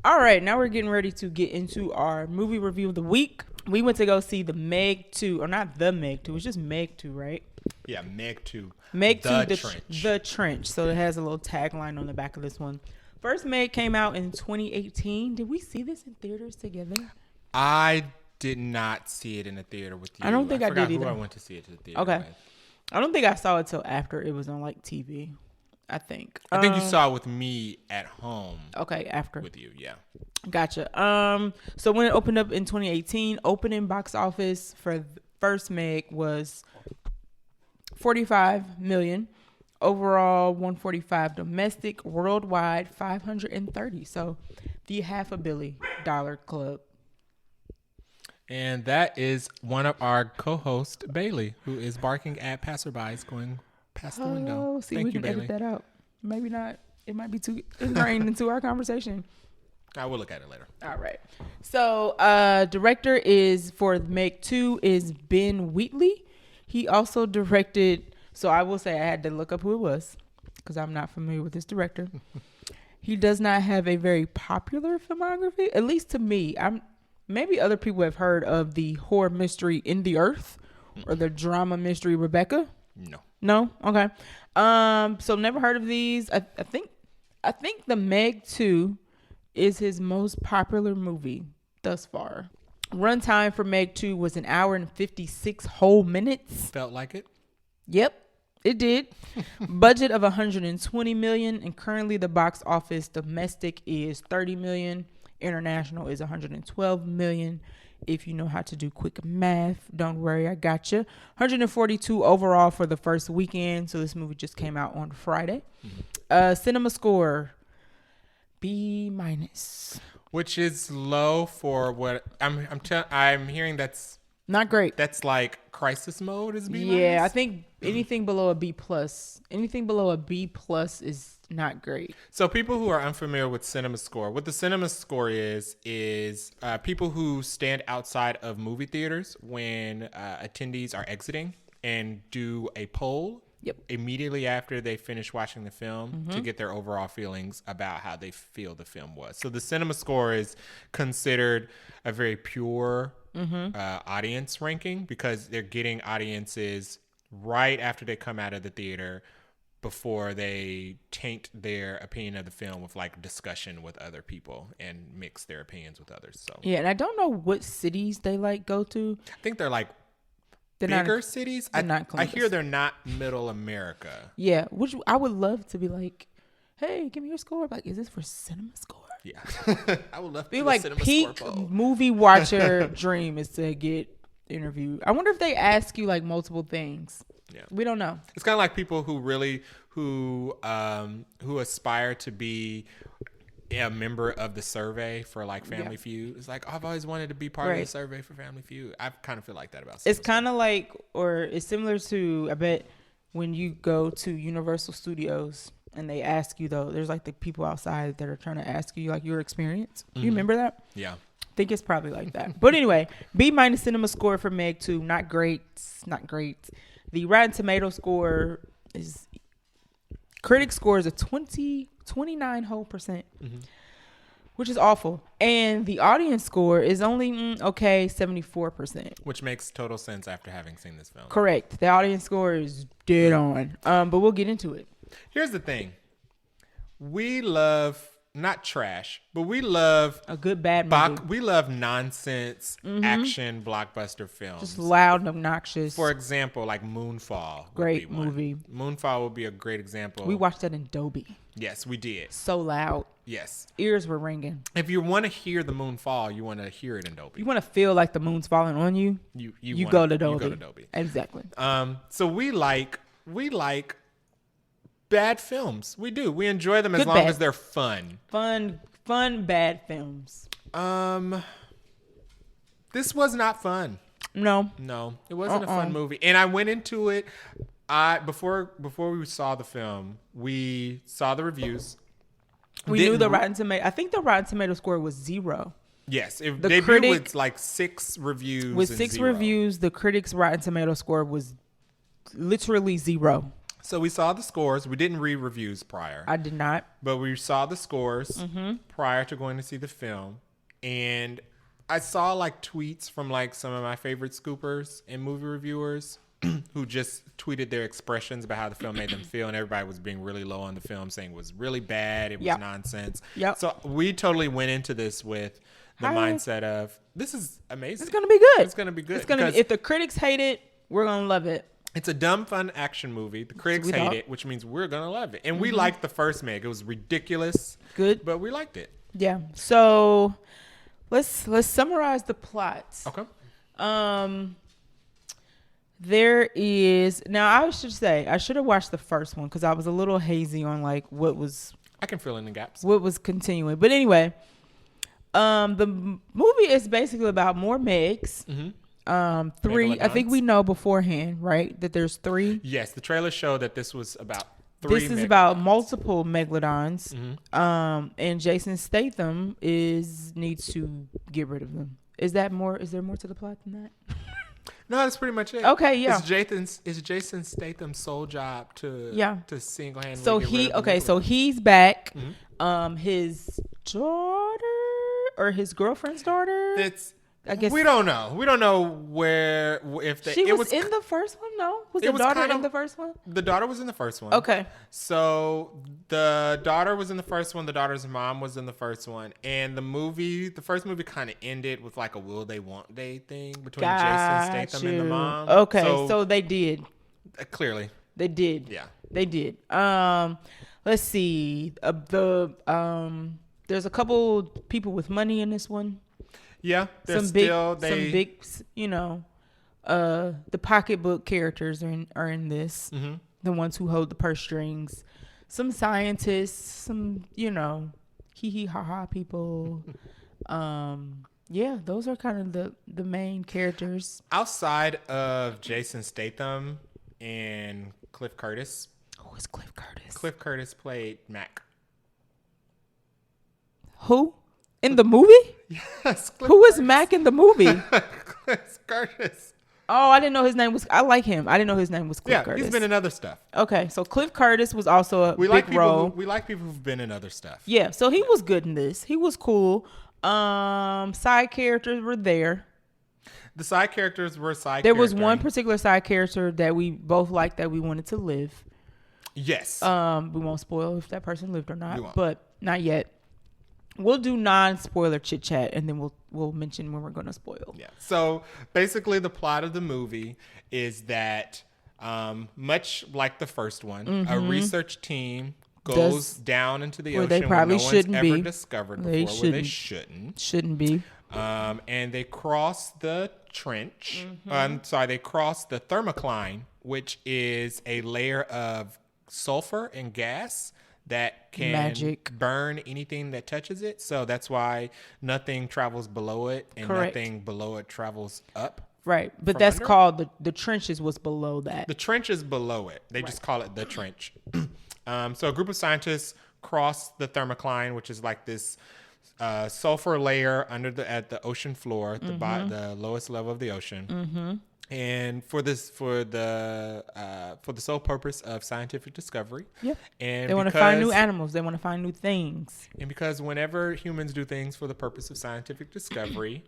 All right, now we're getting ready to get into our movie review of the week. We went to go see the Meg 2, or not the Meg 2, it's just Meg 2, right? Yeah, Meg 2. Meg 2, the Trench. The Trench. So it has a little tagline on the back of this one. First Meg came out in 2018. Did we see this in theaters together? I did not see it in the theater with you. I don't think I did either. Who I went to see it to the theater Okay. with. I don't think I saw it till after it was on like TV. I think you saw it with me at home. Okay, after. With you, yeah. Gotcha. So when it opened up in 2018, opening box office for First Meg was 45 million. Overall, 145 domestic, worldwide 530. So the $500 million club. And that is one of our co-hosts, Bailey, who is barking at passerbys going past the window. See, Thank we you, can Bailey. edit that out. Maybe not. It might be too ingrained into our conversation. I will look at it later. All right. So, director is for Meg 2 is Ben Wheatley. He also directed. So I will say I had to look up who it was because I'm not familiar with this director. He does not have a very popular filmography, at least to me. Maybe other people have heard of the horror mystery In the Earth or the drama mystery Rebecca. No. Okay. So never heard of these. I think the Meg 2 is his most popular movie thus far. Runtime for Meg 2 was 1 hour and 56 whole minutes. Felt like it? Yep, it did. Budget of 120 million, and currently the box office domestic is 30 million. International is 112 million. If you know how to do quick math, don't worry, I got you. 142 overall for the first weekend. So this movie just came out on Friday. Cinema score B-, which is low for what I'm hearing. That's not great. That's like crisis mode is B-. Yeah, I think anything below a B+, is not great. So people who are unfamiliar with cinema score, what the cinema score is people who stand outside of movie theaters when attendees are exiting and do a poll. Yep. Immediately after they finish watching the film to get their overall feelings about how they feel the film was. So the cinema score is considered a very pure audience ranking because they're getting audiences right after they come out of the theater before they taint their opinion of the film with like discussion with other people and mix their opinions with others. So yeah, and I don't know what cities they like go to. I think they're like bigger cities. I hear they're not middle America. Yeah, which I would love to be like, hey, give me your score. Like, is this for cinema score? Yeah, I would love to be like peak movie watcher dream is to get interviewed. I wonder if they ask you like multiple things. Yeah, we don't know. It's kind of like people who really who aspire to be a member of the survey for like Family Feud. It's like, I've always wanted to be part of the survey for Family Feud. I kind of feel like that about. It's kind of like, or it's similar to, I bet, when you go to Universal Studios and they ask you though, there's like the people outside that are trying to ask you like your experience. You remember that? Yeah. I think it's probably like that. But anyway, B- cinema score for Meg 2, not great. The Rotten Tomato score is, critic score is a 29 whole percent, which is awful. And the audience score is only, 74%. Which makes total sense after having seen this film. Correct. The audience score is dead on. But we'll get into it. Here's the thing. We love, not trash, but we love a good bad movie. We love nonsense action blockbuster films. Just loud and obnoxious. For example, like Moonfall. Great movie. Moonfall would be a great example. We watched that in Dolby. Yes, we did. So loud. Yes. Ears were ringing. If you want to hear the moon fall, you want to hear it in Dolby. You want to feel like the moon's falling on you. You go to Dolby. You go to Dolby. Exactly. So we like bad films. We do. We enjoy them as long as they're fun. Fun bad films. This was not fun. No, it wasn't a fun movie. And I went into it. Before we saw the film, we saw the reviews. We knew the Rotten Tomato. I think the Rotten Tomato score was 0. Yes, it debuted with like 6 reviews. With 6 reviews, the critics' Rotten Tomato score was literally 0. So we saw the scores. We didn't read reviews prior. I did not. But we saw the scores prior to going to see the film. And I saw like tweets from like some of my favorite scoopers and movie reviewers who just tweeted their expressions about how the film made them feel. And everybody was being really low on the film, saying it was really bad. It was nonsense. Yep. So we totally went into this with the mindset of, this is amazing. It's going to be good. It's going to be good. It's going to be, if the critics hate it, we're going to love it. It's a dumb, fun action movie. The critics hate it, which means we're going to love it. And we liked the first Meg. It was ridiculous. Good. But we liked it. Yeah. So let's summarize the plot. Okay. There is, now I should say, I should have watched the first one because I was a little hazy on like what was. I can fill in the gaps. What was continuing. But anyway, the movie is basically about more Megs. Three, I think we know beforehand, right? That there's 3. Yes, the trailer showed that this was about 3. This is about multiple megalodons. And Jason Statham needs to get rid of them. Is there more to the plot than that? No, that's pretty much it. Okay, yeah. It's Jason Statham's sole job to single-handedly so get rid of them. So he's back. His daughter or his girlfriend's daughter? I guess we don't know. We don't know where she was in the first one. No, was the daughter in the first one? The daughter was in the first one. Okay. So the daughter was in the first one. The daughter's mom was in the first one, and the first movie kind of ended with like a will they won't they thing between Jason Statham and the mom. Okay, so they did. Clearly, they did. Yeah, they did. Let's see. There's a couple people with money in this one. Yeah, some big, the pocketbook characters are in this. The ones who hold the purse strings. Some scientists, some, hee hee ha ha people. Those are kind of the main characters. Outside of Jason Statham and Cliff Curtis. Who is Cliff Curtis? Cliff Curtis played Mac. Who? In the movie? Yes. Who was Mac in the movie? Cliff Curtis. Oh, I didn't know his name was. I like him. I didn't know his name was Cliff Curtis. Yeah, he's been in other stuff. Okay, so Cliff Curtis was also a big role. We like people who've been in other stuff. Yeah, so he was good in this. He was cool. Side characters were there. The side characters were There was one particular side character that we both liked that we wanted to live. Yes. We won't spoil if that person lived or not, but not yet. We'll do non-spoiler chit chat, and then we'll mention when we're going to spoil. Yeah. So basically, the plot of the movie is that, much like the first one, a research team goes down into the ocean they probably where no shouldn't one's be. ever discovered before, where they shouldn't be. And they cross the trench. They cross the thermocline, which is a layer of sulfur and gas that can burn anything that touches it. So that's why nothing travels below it and nothing below it travels up. Right. But that's called the trenches was below that. The trench is below it. They just call it the trench. So a group of scientists cross the thermocline, which is like this sulfur layer at the ocean floor, the lowest level of the ocean. And for the sole purpose of scientific discovery. Yeah. And they want to find new animals. They want to find new things. And because whenever humans do things for the purpose of scientific discovery,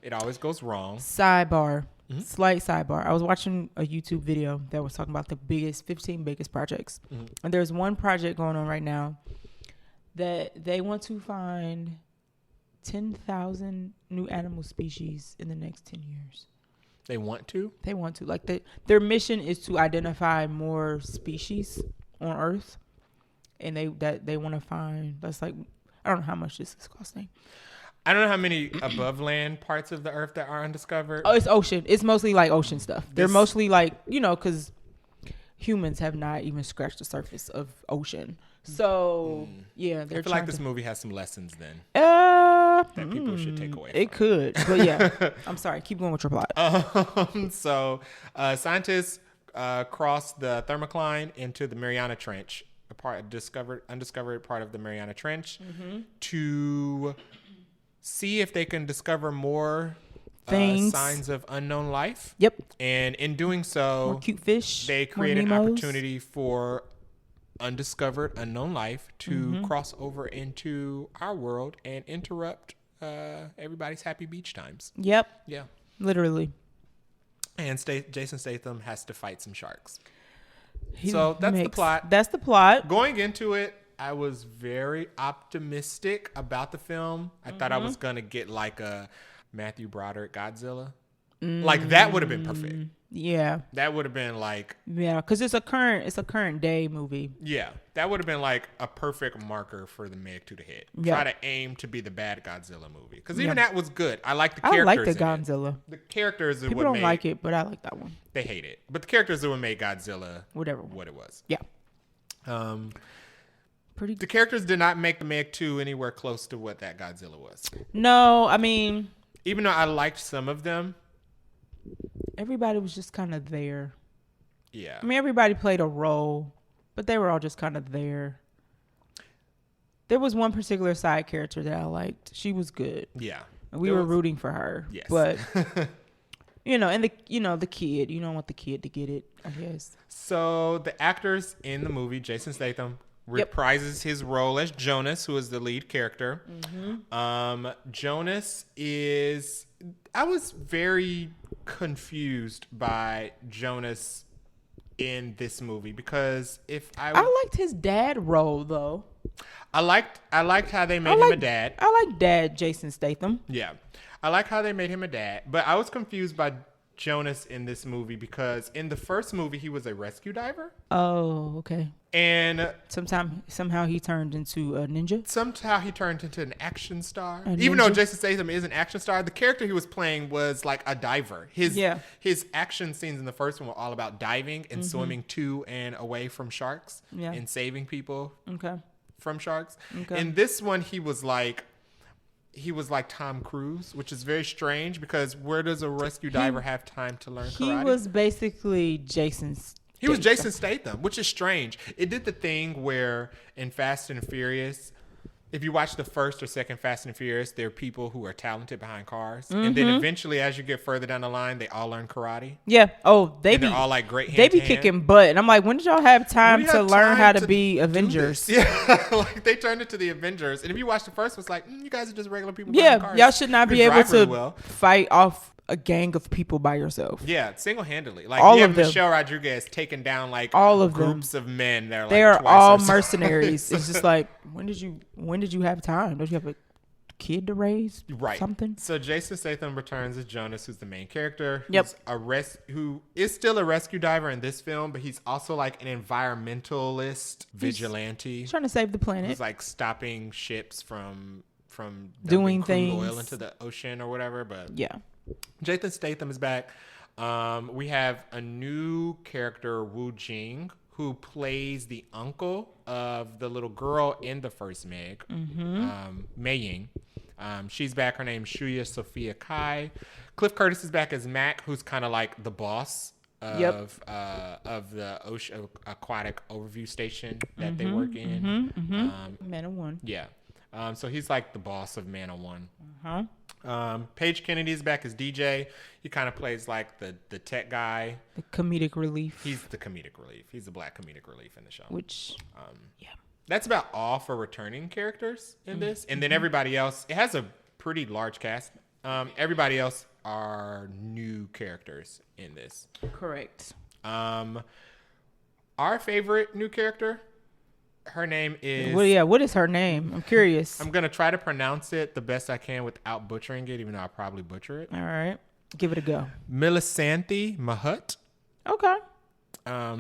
it always goes wrong. Sidebar. Slight sidebar. I was watching a YouTube video that was talking about the 15 biggest projects. And there's one project going on right now that they want to find 10,000 new animal species in the next 10 years. They want to? They want to. Like their mission is to identify more species on Earth. And they want to find, that's like, I don't know how much this is costing. I don't know how many above land parts of the Earth that are undiscovered. Oh, it's ocean. It's mostly like ocean stuff. They're mostly like, because humans have not even scratched the surface of ocean. So, I feel like this movie has some lessons then that people should take away. It could, but yeah. I'm sorry. Keep going with your plot. So, scientists cross the thermocline into the Mariana Trench, undiscovered part of the Mariana Trench, to see if they can discover more things. Signs of unknown life. Yep. And in doing so, more cute fish. They create an opportunity for undiscovered unknown life to cross over into our world and interrupt everybody's happy beach times. Yep. Yeah. Literally. And Jason Statham has to fight some sharks. So that's the plot. That's the plot. Going into it, I was very optimistic about the film. I thought I was going to get like a Matthew Broderick Godzilla. Like that would have been perfect. Yeah. That would have been like, yeah, because it's a current day movie. Yeah, that would have been like a perfect marker for the Meg 2 to hit. Yep. Try to aim to be the bad Godzilla movie, because even that was good. I like the characters. I like the Godzilla. The characters. People don't like it, but I like that one. They hate it, but the characters that would make Godzilla whatever what it was. Yeah. The characters did not make the Meg 2 anywhere close to what that Godzilla was. No, I mean, even though I liked some of them, everybody was just kind of there. Yeah. I mean, everybody played a role, but they were all just kind of there. There was one particular side character that I liked. She was good. Yeah. And we were rooting for her. Yes. But and the kid, you don't want the kid to get it, I guess. So the actors in the movie, Jason Statham reprises his role as Jonas, who is the lead character. Jonas is, I was very confused by Jonas in this movie, because I liked his dad role though. I liked how they made him a dad. I like Dad Jason Statham. Yeah. I like how they made him a dad, but I was confused by Jonas in this movie, because in the first movie he was a rescue diver. Oh, okay. And somehow he turned into a ninja. Somehow he turned into an action star. Even though Jason Statham is an action star, the character he was playing was like a diver. His action scenes in the first one were all about diving and swimming to and away from sharks and saving people from sharks. Okay. In this one, he was like Tom Cruise, which is very strange, because where does a rescue diver have time to learn karate? He was basically Jason Statham, which is strange. It did the thing where in Fast and Furious, if you watch the first or second Fast and Furious, there are people who are talented behind cars. And then eventually, as you get further down the line, they all learn karate. Yeah. Oh, they're all like great hand. They be kicking butt. And I'm like, when did y'all have time to learn how to be Avengers? Yeah. Like they turned into the Avengers. And if you watch the first one, it's like, you guys are just regular people. Yeah. Cars. Y'all should not be able to fight off a gang of people by yourself. Yeah, single-handedly. Like all you of have them. Michelle Rodriguez taking down like all of groups of men. They are all mercenaries. It's just like, when did you have time? Don't you have a kid to raise? Right. Something. So Jason Statham returns as Jonas, who's the main character. Who's who is still a rescue diver in this film, but he's also like an environmentalist vigilante. He's trying to save the planet. He's like stopping ships from doing things, oil into the ocean or whatever. But yeah. Jason Statham is back. We have a new character, Wu Jing, who plays the uncle of the little girl in the first Meg, Mei Ying. She's back. Her name's Shuya Sophia Kai. Cliff Curtis is back as Mac, who's kind of like the boss of the ocean aquatic overview station that they work in. Man of One. Yeah. So he's like the boss of Man of One. Paige Kennedy is back as DJ. He kind of plays like the tech guy. The comedic relief. He's the comedic relief. He's the black comedic relief in the show. Which, that's about all for returning characters in this. And then everybody else, it has a pretty large cast. Everybody else are new characters in this. Correct. Our favorite new character, her name is... Well, yeah, what is her name? I'm curious. I'm going to try to pronounce it the best I can without butchering it, even though I'll probably butcher it. All right. Give it a go. Milisanthi Mahut. Okay.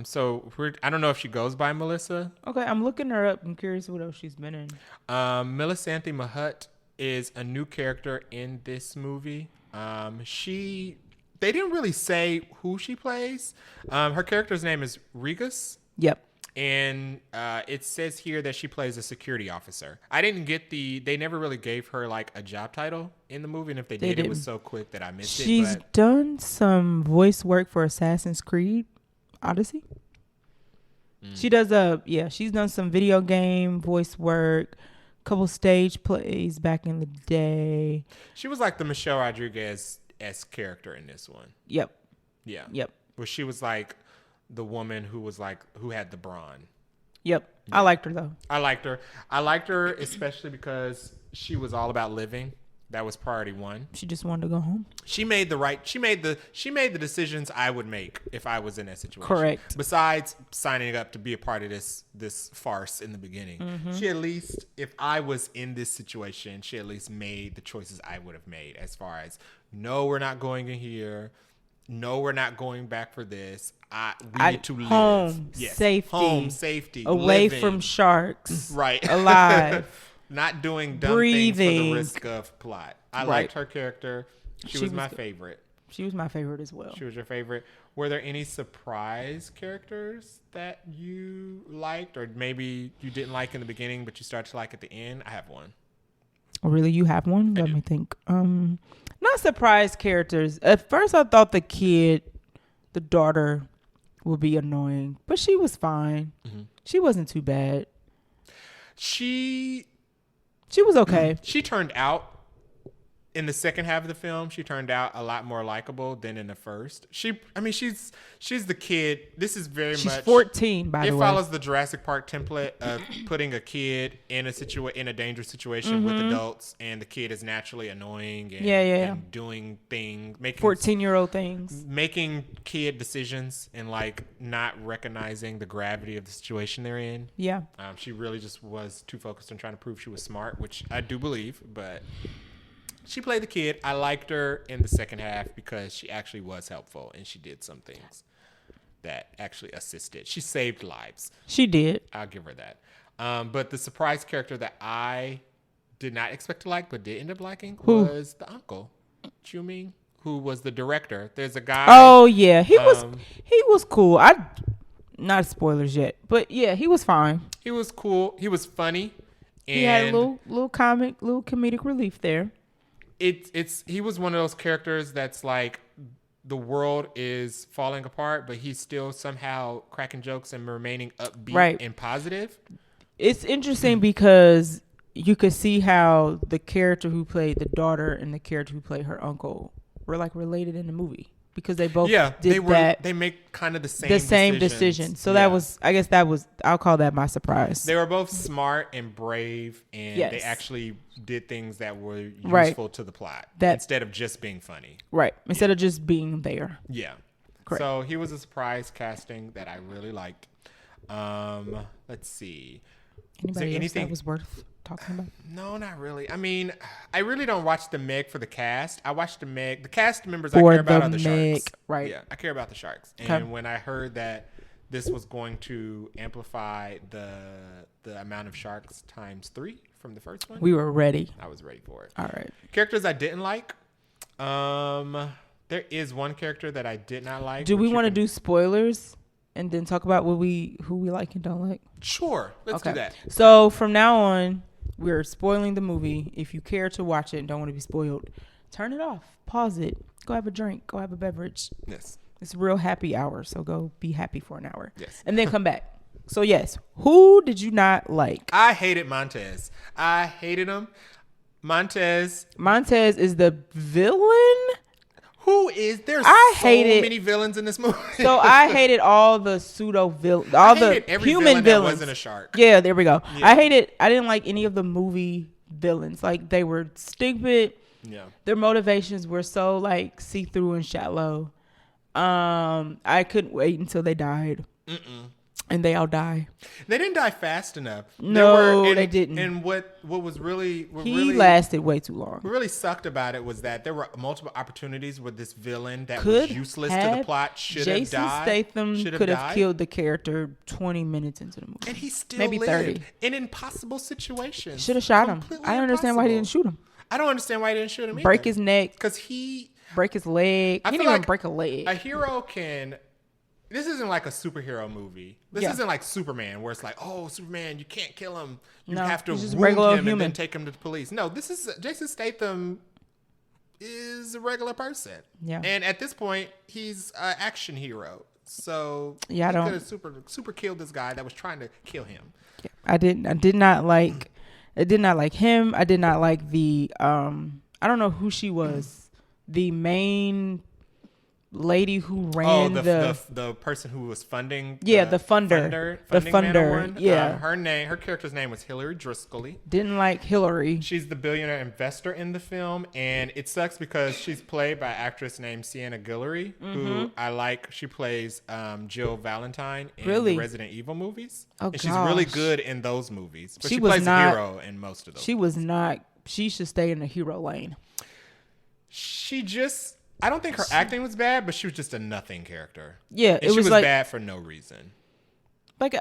So I don't know if she goes by Melissa. Okay, I'm looking her up. I'm curious what else she's been in. Milisanthi Mahut is a new character in this movie. They didn't really say who she plays. Her character's name is Regus. Yep. And it says here that she plays a security officer. I didn't get they never really gave her like a job title in the movie. And if they did, it was so quick that I missed it. She's done some voice work for Assassin's Creed Odyssey. She does she's done some video game voice work, couple stage plays back in the day. She was like the Michelle Rodriguez S character in this one. Yep. Yeah. Yep. Where she was like the woman who had the brawn. Yep. Yeah. I liked her though. I liked her. I liked her especially because she was all about living. That was priority one. She just wanted to go home. She made the decisions I would make if I was in that situation. Correct. Besides signing up to be a part of this farce in the beginning. Mm-hmm. She at least, if I was in this situation, she at least made the choices I would have made as far as, no, we're not going in here. No, we're not going back for this. We need to live. Home safety. Away living. from sharks. Right. Alive. Not doing dumb Breathing. things for the risk of plot. I liked her character. She was my favorite. She was my favorite as well. She was your favorite. Were there any surprise characters that you liked, or maybe you didn't like in the beginning, but you started to like at the end? I have one. Oh, really? You have one? Let me think. Not surprise characters. At first, I thought the daughter, would be annoying, but she was fine. Mm-hmm. She wasn't too bad. She was okay. She turned out, in the second half of the film, she turned out a lot more likable than in the first. She's the kid. This is she's 14, by the way. It follows the Jurassic Park template of putting a kid in a dangerous situation with adults, and the kid is naturally annoying and doing things, making 14-year-old things, making kid decisions, and like not recognizing the gravity of the situation they're in. Yeah. She really just was too focused on trying to prove she was smart, which I do believe, but she played the kid. I liked her in the second half because she actually was helpful and she did some things that actually assisted. She saved lives. She did. I'll give her that. But the surprise character that I did not expect to like but did end up liking was the uncle, Chuming, who was the director. There's a guy. Oh, yeah. He was cool. Not spoilers yet, but yeah, he was fine. He was cool. He was funny. And he had a little comedic relief there. He was one of those characters that's like the world is falling apart, but he's still somehow cracking jokes and remaining upbeat and positive. It's interesting because you could see how the character who played the daughter and the character who played her uncle were like related in the movie because they both they make kind of the same decision. So I'll call that my surprise. They were both smart and brave, and they actually did things that were useful to the plot instead of just being funny. Right. Instead of just being there. Yeah. Correct. So he was a surprise casting that I really liked. Let's see. Anybody else that was worth talking about? No, not really. I mean, I really don't watch the Meg for the cast. I watch the Meg. The cast members I care about are the sharks. Right. Yeah, I care about the sharks. And when I heard that this was going to amplify the amount of sharks times 3 from the first one, we were ready. I was ready for it. All right. Characters I didn't like. There is one character that I did not like. Do we want to do spoilers and then talk about who we like and don't like? Sure. Let's do that. So from now on, we're spoiling the movie. If you care to watch it and don't want to be spoiled, turn it off. Pause it. Go have a drink. Go have a beverage. Yes. It's a real happy hour, so go be happy for an hour. Yes. And then come back. So yes, who did you not like? I hated Montez. I hated him. Montez is the villain? There's many villains in this movie. So I hated all the pseudo villains, every human villains. That wasn't a shark. Yeah, there we go. Yeah. I didn't like any of the movie villains. Like they were stupid. Yeah. Their motivations were so like see-through and shallow. I couldn't wait until they died. And they all die. They didn't die fast enough. They didn't. And what lasted way too long. What really sucked about it was that there were multiple opportunities where this villain that was useless to the plot should have died. Jason Statham could have killed the character 20 minutes into the movie. And he still maybe lived 30 in impossible situations. Should have shot him. I don't understand why he didn't shoot him. I don't understand why he didn't shoot him either. Break his neck. Because break his leg. He didn't even break a leg. A hero can. This isn't like a superhero movie. This isn't like Superman, where it's like, oh, Superman, you can't kill him. You have to wound him and then take him to the police. No, this is Jason Statham is a regular person. Yeah. And at this point, he's an action hero. So he could have super killed this guy that was trying to kill him. Yeah. I did not like him. I did not like the I don't know who she was. the main lady who ran the person who was funding the funder her character's name was Hillary Driscoll. Didn't like Hillary. She's the billionaire investor in the film, and it sucks because she's played by an actress named Sienna Guillory, who I like. She plays Jill Valentine in the Resident Evil movies. She's really good in those movies, but she plays a hero in most of those. She should stay in the hero lane. I don't think her acting was bad, but she was just a nothing character. Yeah, and she was bad for no reason. Like,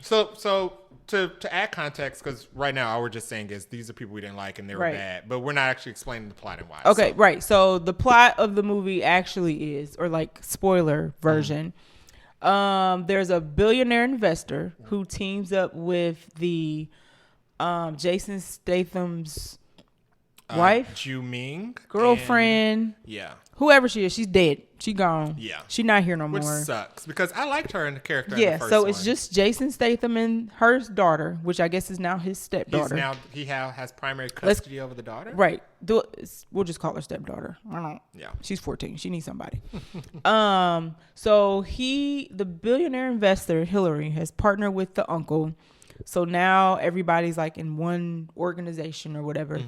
so to add context, because right now all we're just saying is these are people we didn't like and they were bad, but we're not actually explaining the plot and why. Okay, right. So the plot of the movie actually is, or like spoiler version, there's a billionaire investor who teams up with the Jason Statham's wife, Ju Ming, girlfriend, whoever she is, she's dead. She gone. Yeah, she not here no more. Which sucks because I liked her in the character. Yeah, in the first so one. it's just Jason Statham and her daughter, which I guess is now his stepdaughter. He has primary custody over the daughter. Right. We'll just call her stepdaughter. I don't know. Yeah, she's 14. She needs somebody. So the billionaire investor Hillary has partnered with the uncle. So now everybody's like in one organization or whatever.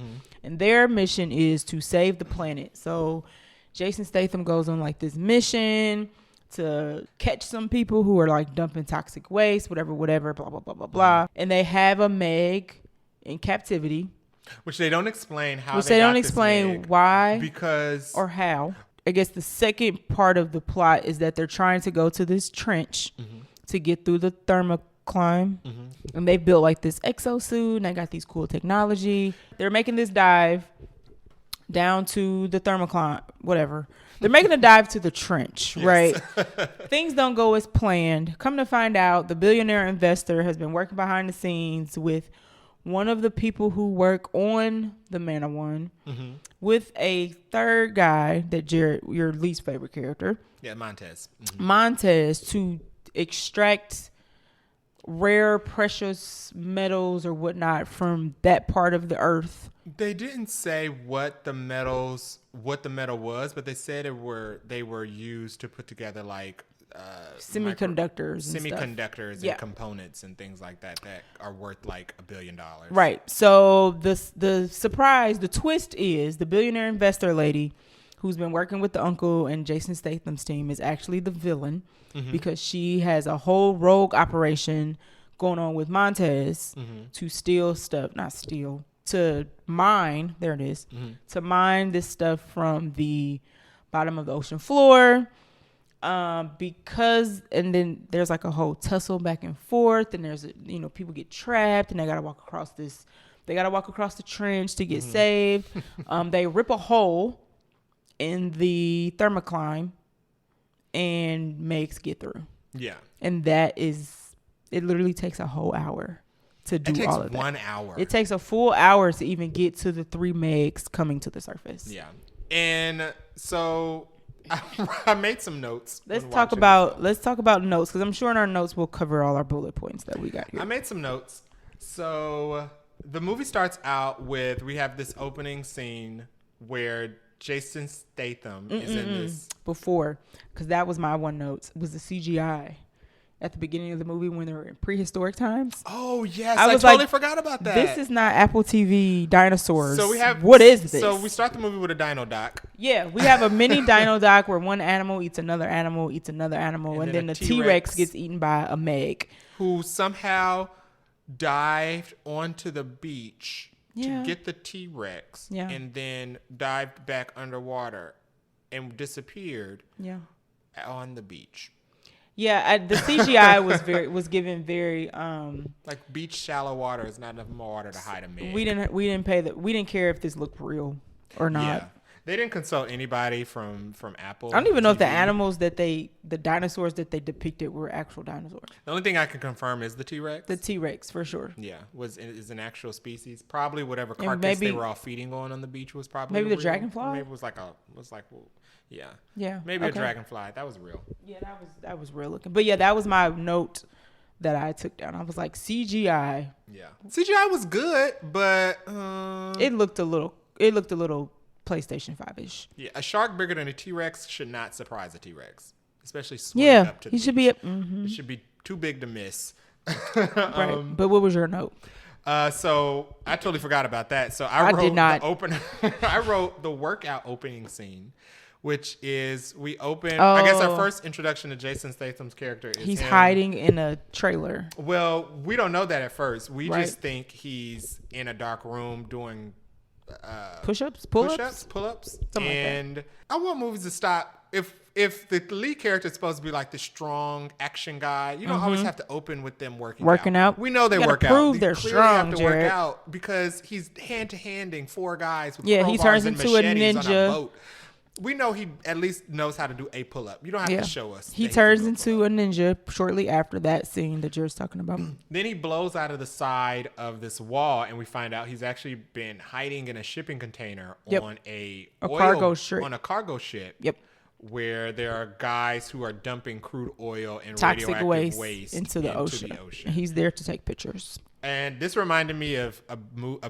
And their mission is to save the planet. So Jason Statham goes on like this mission to catch some people who are like dumping toxic waste, whatever, blah, blah, blah, blah, blah. And they have a Meg in captivity. Which they don't explain how Which they don't explain why. Because. Or how. I guess the second part of the plot is that they're trying to go to this trench to get through the thermocline. And they built like this exosuit and they got these cool technology. They're making this dive down to the thermocline, whatever. They're making a dive to the trench, right? Things don't go as planned. Come to find out, the billionaire investor has been working behind the scenes with one of the people who work on the Mana One, with a third guy that Jared, your least favorite character. Yeah, Montez. Montez, to extract rare precious metals or whatnot from that part of the earth. They didn't say what the metal was, but they said they were used to put together like semiconductors and components and things like that are worth like $1 billion. Right. So the surprise, the twist is the billionaire investor lady who's been working with the uncle and Jason Statham's team is actually the villain because she has a whole rogue operation going on with Montez to steal stuff, to mine, there it is, to mine this stuff from the bottom of the ocean floor. Because, and then there's like a whole tussle back and forth, and there's, people get trapped and they got to walk across the trench to get saved. They rip a hole in the thermocline and makes get through. Yeah. And it literally takes a whole hour to do all of that. 1 hour. It takes a full hour to even get to the 3 megs coming to the surface. Yeah. And so I made some notes. Let's talk about notes, because I'm sure in our notes we'll cover all our bullet points that we got here. I made some notes. So the movie starts out with, we have this opening scene where Jason Statham is in this. Before, because that was my one note, was the CGI at the beginning of the movie when they were in prehistoric times. Oh, yes. I totally forgot about that. This is not Apple TV dinosaurs. So what is this? So we start the movie with a dino doc. Yeah, we have a mini dino doc where one animal eats another animal, and then the T-Rex gets eaten by a Meg. Who somehow dived onto the beach to get the T-Rex and then dived back underwater and disappeared on the beach. Yeah, the CGI was given very like beach shallow water is not enough more water to hide a Meg. We didn't care if this looked real or not. Yeah. They didn't consult anybody from Apple. I don't even know if the dinosaurs that they depicted were actual dinosaurs. The only thing I can confirm is the T-Rex. The T-Rex, for sure. Yeah, is an actual species. Probably whatever carcass they were all feeding on the beach was probably maybe the dragonfly. Maybe it was maybe a dragonfly. That was real. Yeah, that was real looking. But yeah, that was my note that I took down. I was like, CGI. Yeah, CGI was good, but it looked a little PlayStation 5-ish. Yeah, a shark bigger than a T-Rex should not surprise a T-Rex, especially swimming up to the he should beach. be. It should be too big to miss. Right. But what was your note? So I totally forgot about that. So I did not. I wrote the workout opening scene, which is we open. I guess our first introduction to Jason Statham's character is he's him hiding in a trailer. Well, we don't know that at first. We just think he's in a dark room doing push-ups, pull-ups, and like I want movies to stop. If the lead character is supposed to be like the strong action guy, you don't always have to open with them working out. We know they work out. Prove they're strong. Have to work out because he's hand-to-handing 4 guys with he turns into a ninja. On a boat. We know he at least knows how to do a pull-up. You don't have to show us. He turns into a ninja shortly after that scene that you're talking about. Then he blows out of the side of this wall, and we find out he's actually been hiding in a shipping container on a cargo ship. Yep. Where there are guys who are dumping crude oil and toxic radioactive waste into the ocean. And he's there to take pictures. And this reminded me of a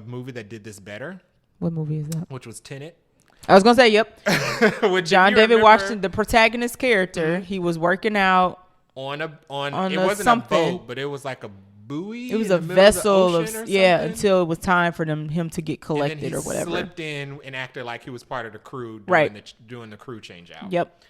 movie that did this better. What movie is that? Which was Tenet. I was gonna say, yep. With John David Washington, the protagonist character, he was working out on it wasn't something. A boat, but it was like a buoy. It was a vessel until it was time for him to get collected or whatever. He slipped in and acted like he was part of the crew doing the crew change out. Yep.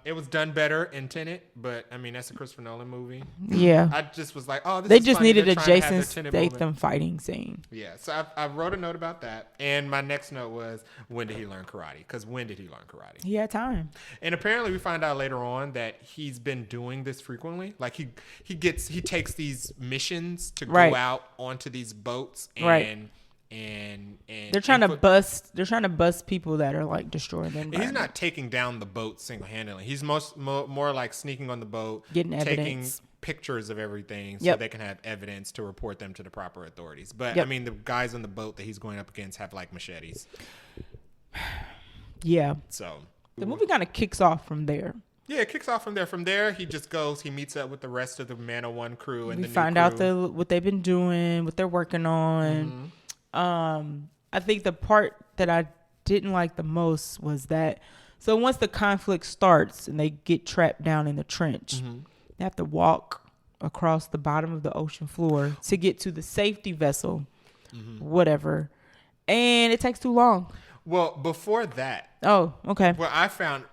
It was done better in Tenet, but I mean that's a Christopher Nolan movie. Yeah. I just was like, oh, this they is just funny. needed a Jason Statham fighting scene. Yeah, so I wrote a note about that, and my next note was when did he learn karate? Because when did he learn karate? He had time, and apparently we find out later on that he's been doing this frequently. Like he takes these missions to go out onto these boats and. And they're trying to bust people that are like destroying the environment. He's not taking down the boat single-handedly. He's more like sneaking on the boat, taking pictures of everything so they can have evidence to report them to the proper authorities. But I mean, the guys on the boat that he's going up against have like machetes. Yeah. So the movie kind of kicks off from there. Yeah, it kicks off from there. From there, he just goes. He meets up with the rest of the Man of One crew, and we find out what they've been doing, what they're working on. Mm-hmm. I think the part that I didn't like the most was that, so once the conflict starts and they get trapped down in the trench, they have to walk across the bottom of the ocean floor to get to the safety vessel, whatever. And it takes too long. Well, before that. Oh, okay. What I found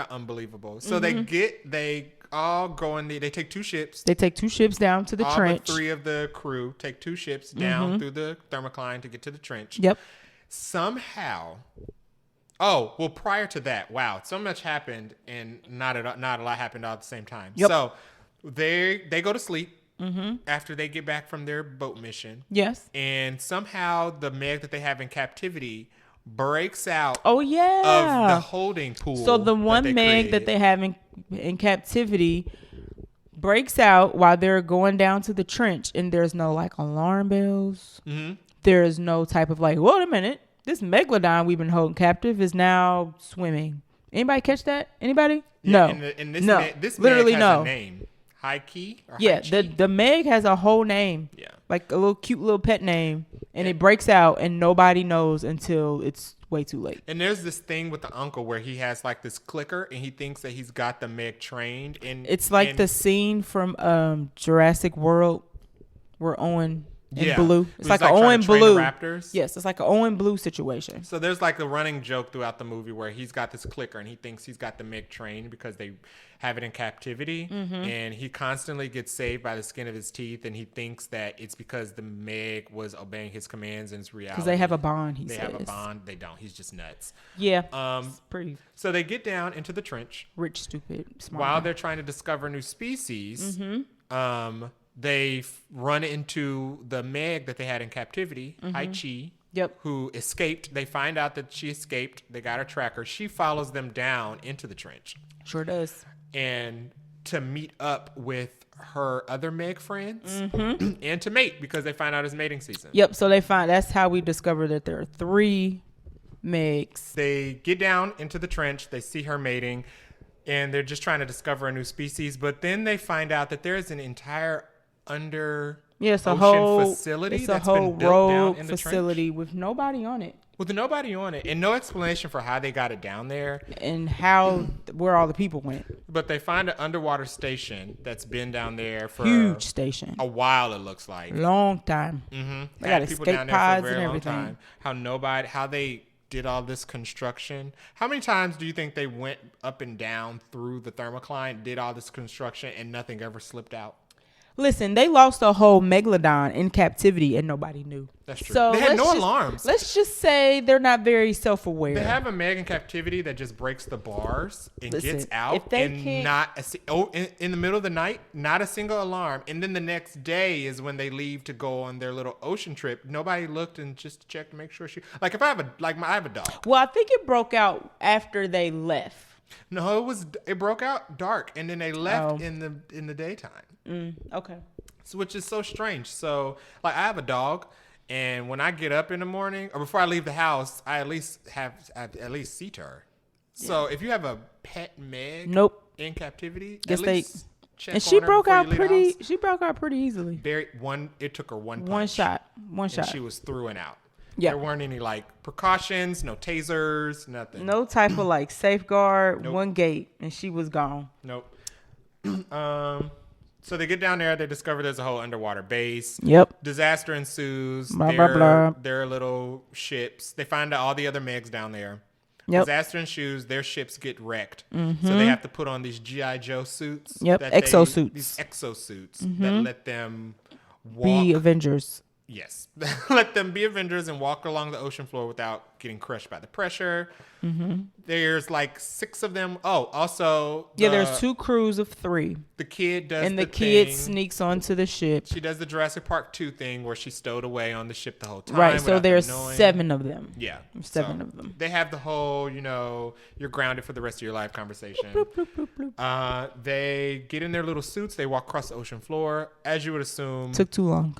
unbelievable. So they all go in. They take 2 ships. They take 2 ships down to the trench. All 3 of the crew take 2 ships down through the thermocline to get to the trench. Yep. Somehow. Oh, well, prior to that, wow, so much happened and not a lot happened all at the same time. Yep. So they go to sleep after they get back from their boat mission. Yes. And somehow the Meg that they have in captivity breaks out of the holding pool. So the one Meg that they have in captivity breaks out while they're going down to the trench, and there's no like alarm bells. There's no type of like, wait a minute, this megalodon we've been holding captive is now swimming. Anybody catch that? Anybody? Yeah, no. And this literally Meg has a name. High Key? Or yeah, the Meg has a whole name. Yeah. Like a little cute little pet name. And it breaks out and nobody knows until it's way too late. And there's this thing with the uncle where he has like this clicker and he thinks that he's got the Meg trained. And it's like the scene from Jurassic World where Owen and Blue. It's like an Owen Blue. Yes, it's like an Owen Blue situation. So there's like a running joke throughout the movie where he's got this clicker and he thinks he's got the Meg trained because they have it in captivity, and he constantly gets saved by the skin of his teeth, and he thinks that it's because the Meg was obeying his commands, and it's reality. Because they have a bond, he says. They have a bond. They don't. He's just nuts. Yeah. It's pretty. So they get down into the trench. Rich, stupid, smart. While they're trying to discover new species, they run into the Meg that they had in captivity, Hai-Chi. Yep. Who escaped. They find out that she escaped. They got her tracker. She follows them down into the trench. Sure does. And to meet up with her other Meg friends and to mate because they find out it's mating season. Yep. So that's how we discover that there are 3 Megs. They get down into the trench. They see her mating and they're just trying to discover a new species. But then they find out that there's an entire Yeah, it's a ocean whole facility It's a that's whole been built down road in the facility trench with nobody on it, with nobody on it and no explanation for how they got it down there. and how where all the people went. But they find an underwater station that's been down there for Huge station, a while. It looks like long time. They got people escape down there for a pods very and long everything. time. How they did all this construction. How many times do you think they went up and down through the thermocline, did all this construction, and nothing ever slipped out? Listen, they lost a whole megalodon in captivity and nobody knew. That's true. So They had no let's alarms. Let's just say they're not very self-aware. They have a Meg in captivity that just breaks the bars and Listen, gets out, if they and can't- in the middle of the night, not a single alarm. And then the next day is when they leave to go on their little ocean trip. Nobody looked and just checked to make sure she like. If I have I have a dog. Well, I think it broke out after they left. No, it broke out dark, and then they left in the daytime. Okay. So, which is so strange. So, like, I have a dog, and when I get up in the morning or before I leave the house, I at least see her. So, if you have a pet Meg, Nope. in captivity, Guess at they least check and on she her broke before out you leave the pretty. house. She broke out pretty easily. It took her one punch, One shot. and she was through and out. Yeah. There weren't any like precautions, no tasers, nothing. No type of like safeguard. Nope. One gate, and she was gone. Nope. So they get down there. They discover there's a whole underwater base. Yep. Disaster ensues. Blah, blah, blah. Their little ships. They find out all the other Megs down there. Yep. Disaster ensues. Their ships get wrecked. So they have to put on these G.I. Joe suits. Yep, exosuits. These exosuits that let them walk. Be Avengers. Yes. Let them be Avengers and walk along the ocean floor without getting crushed by the pressure. There's like 6 of them. Oh, also. There's 2 crews of 3. The kid does And the thing. kid sneaks onto the ship. She does the Jurassic Park 2 thing where she stowed away on the ship the whole time. Right, so without there's them knowing. 7 of them. Yeah. 7 of them. They have the whole, you're grounded for the rest of your life conversation. Bloop, bloop, bloop, bloop. They get in their little suits. They walk across the ocean floor. As you would assume. Took too long.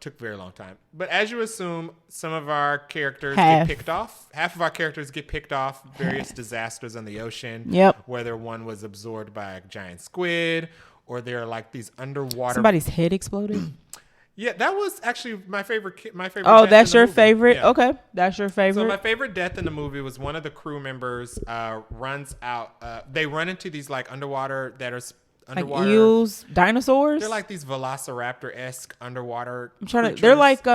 Took a very long time. But as you assume, some of our characters Half. get picked off. Half of our characters get picked off. Various disasters on the ocean. Yep. Whether one was absorbed by a giant squid or they're like these underwater. Somebody's head exploded. Yeah, that was actually my favorite. Oh, death that's in the your movie. favorite? Yeah. Okay. That's your favorite. So my favorite death in the movie was one of the crew members runs out. They run into these like underwater that are underwater. Like eels, dinosaurs. They're like these Velociraptor-esque underwater. I'm trying creatures. to. They're like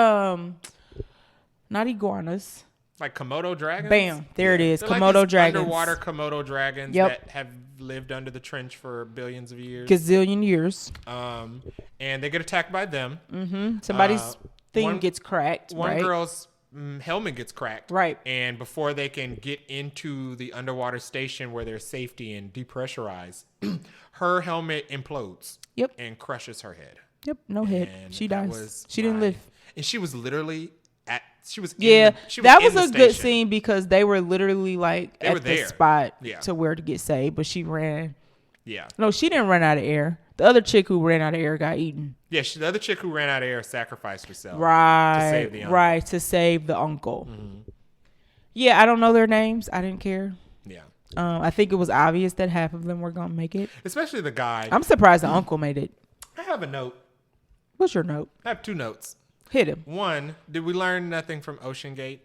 not iguanas. Like Komodo dragons. Bam, there it is. They're like Komodo these dragons. Underwater Komodo dragons Yep. that have lived under the trench for billions of years. Gazillion years. And they get attacked by them. Somebody's thing gets cracked. One right? girl's helmet gets cracked. Right. And before they can get into the underwater station where there's safety and depressurize, her helmet implodes. Yep. And crushes her head. Yep. No head. And She that dies. was She didn't live. And she was literally Yeah, that was in a the good station. scene because they were literally like They were at the there. spot Yeah. to where to get saved, but she ran. Yeah. No, she didn't run out of air. The other chick who ran out of air got eaten. Yeah, the other chick who ran out of air sacrificed herself. Right. To save the uncle. Right, to save the uncle. Yeah, I don't know their names. I didn't care. Yeah. I think it was obvious that half of them were going to make it. Especially the guy. I'm surprised the uncle made it. I have a note. What's your note? I have 2 notes. Hit him. One, did we learn nothing from Ocean Gate?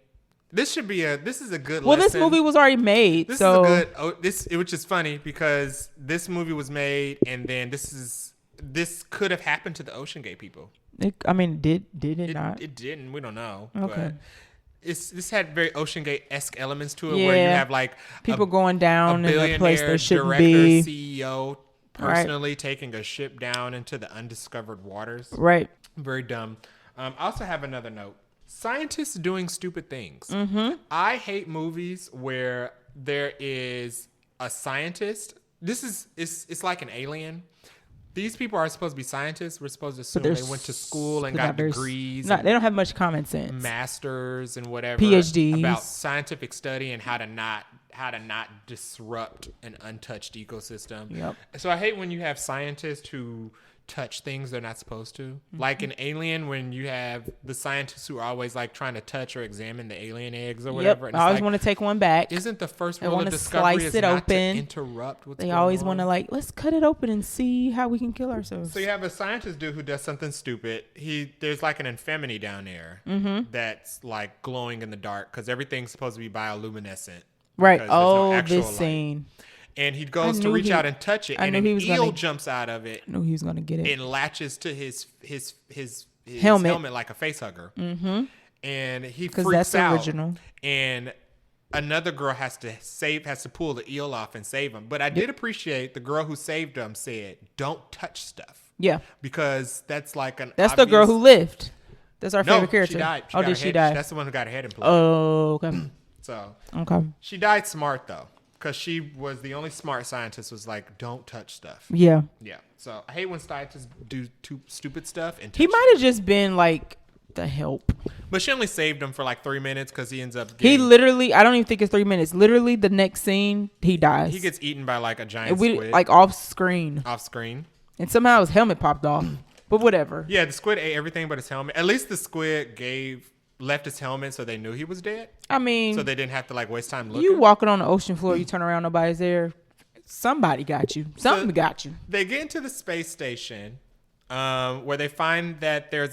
This is a good Well, lesson. this movie was already made. This so is a good, which is funny because this movie was made and then this could have happened to the Ocean Gate people. did it not? It didn't. We don't know. Okay. But this had very Ocean Gate-esque elements to it Yeah. where you have like People going down in a place billionaire they shouldn't director, be. CEO personally taking a ship down into the undiscovered waters. Right. Very dumb. I also have another note. Scientists doing stupid things. I hate movies where there is a scientist. It's like an alien. These people are supposed to be scientists. We're supposed to assume they went to school and got degrees. They don't have much common sense. Masters and whatever. PhDs. About scientific study and how to not disrupt an untouched ecosystem. Yep. So I hate when you have scientists who touch things they're not supposed to. Like in Alien, when you have the scientists who are always like trying to touch or examine the alien eggs or whatever. And I always want to take one back. Isn't the first They rule want of to discovery slice is it not open. to interrupt what's They going always on? want to like, let's cut it open and see how we can kill ourselves. So you have a scientist dude who does something stupid. There's like an infimity down there that's like glowing in the dark because everything's supposed to be bioluminescent. Right. Because there's no actual this light. scene. And he goes to reach out and touch it, and an eel jumps out of it. I knew he was gonna get it. And latches to his helmet like a face hugger. Mm-hmm. And he freaks that's out. original. And another girl has to pull the eel off and save him. But I did appreciate the girl who saved him said, "Don't touch stuff." Yeah. Because that's like That's the girl who lived. That's our favorite character. She died. She die? That's the one who got her head implanted. Oh, okay. So okay. She died smart though. Because she was the only smart scientist was like, don't touch stuff. Yeah. Yeah. So I hate when scientists do stupid stuff. And he might have just been like the help. But she only saved him for like 3 minutes because he ends up he literally, I don't even think it's 3 minutes. Literally the next scene, he dies. He gets eaten by like a giant squid. Like off screen. Off screen. And somehow his helmet popped off. But whatever. Yeah, the squid ate everything but his helmet. At least the squid left his helmet so they knew he was dead. I mean, so they didn't have to like waste time looking. You walking on the ocean floor, you turn around, nobody's there. Somebody got you. Something got you. They get into the space station, where they find that there's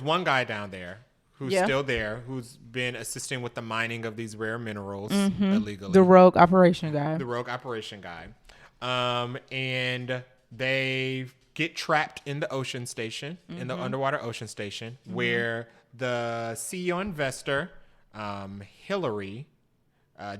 one guy down there who's still there, who's been assisting with the mining of these rare minerals illegally. The rogue operation guy. And they get trapped in the ocean station, in the underwater ocean station, where the CEO investor, Hillary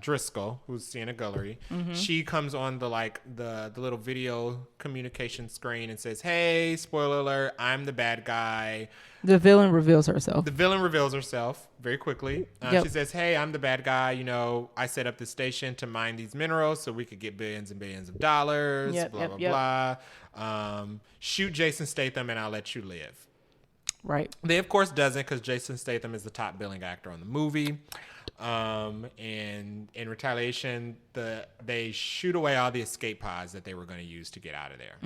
Driscoll, who's Sienna Guillory, she comes on the little video communication screen and says, "Hey, spoiler alert, I'm the bad guy." The villain reveals herself. The villain reveals herself very quickly. She says, "Hey, I'm the bad guy. You know, I set up the station to mine these minerals so we could get billions and billions of dollars. Blah. Shoot Jason Statham and I'll let you live." Right. They, of course, doesn't because Jason Statham is the top billing actor on the movie. And in retaliation, they shoot away all the escape pods that they were going to use to get out of there.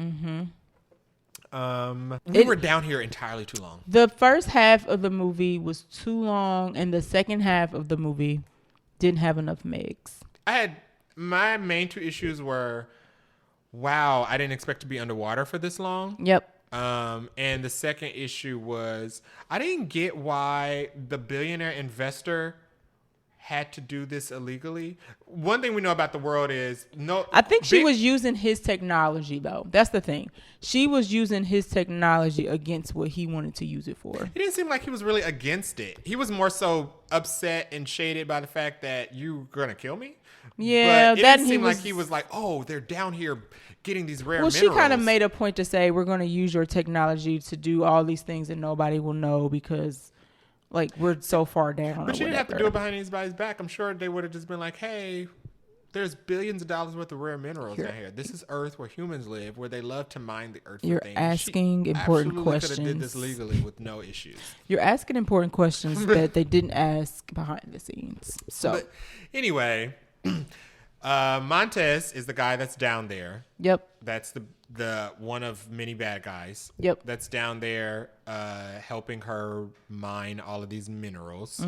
We were down here entirely too long. The first half of the movie was too long, and the second half of the movie didn't have enough Megs. My main two issues were, wow, I didn't expect to be underwater for this long. Yep. And the second issue was, I didn't get why the billionaire investor had to do this illegally. One thing we know about the world is I think she was using his technology though. That's the thing. She was using his technology against what he wanted to use it for. It didn't seem like he was really against it. He was more so upset and shaded by the fact that you're gonna kill me. Yeah, but it didn't seem like he was like, oh, they're down here getting these rare minerals. Well, she kind of made a point to say, we're going to use your technology to do all these things that nobody will know because, like, we're so far down. But she didn't have to do it behind anybody's back. I'm sure they would have just been like, hey, there's billions of dollars worth of rare minerals down here. This is Earth where humans live, where they love to mine the Earth. You're asking important questions. Could have did this legally with no issues. You're asking important questions that they didn't ask behind the scenes. So, but anyway, Montez is the guy that's down there. Yep. That's the one of many bad guys. Yep. That's down there helping her mine all of these minerals.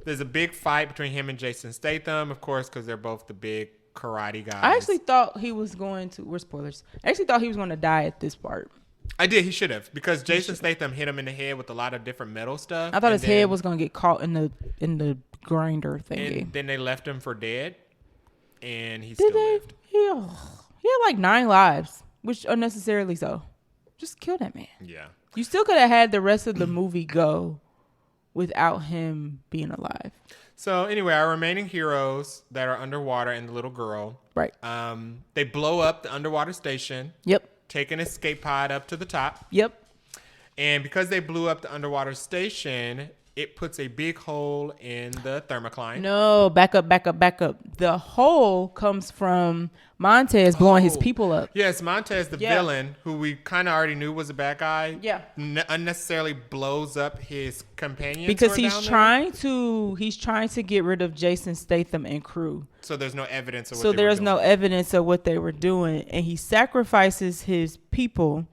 There's a big fight between him and Jason Statham, of course, because they're both the big karate guys. I actually thought he was going to. We're spoilers. I actually thought he was going to die at this part. I did. He should have, because Jason Statham hit him in the head with a lot of different metal stuff. I thought his head was going to get caught in the grinder thingy. And then they left him for dead, and he still lived. He had like 9 lives, which unnecessarily so. Just kill that man. Yeah. You still could have had the rest of the movie go without him being alive. So anyway, our remaining heroes that are underwater and the little girl. Right. They blow up the underwater station. Yep. Take an escape pod up to the top. Yep. And because they blew up the underwater station, it puts a big hole in the thermocline. No, back up. The hole comes from Montez blowing his people up. Yes, Montez, the villain, who we kind of already knew was a bad guy. Yeah. Unnecessarily blows up his companions because he's trying to get rid of Jason Statham and crew. So there's no evidence of what So there's no evidence of what they were doing, and he sacrifices his people.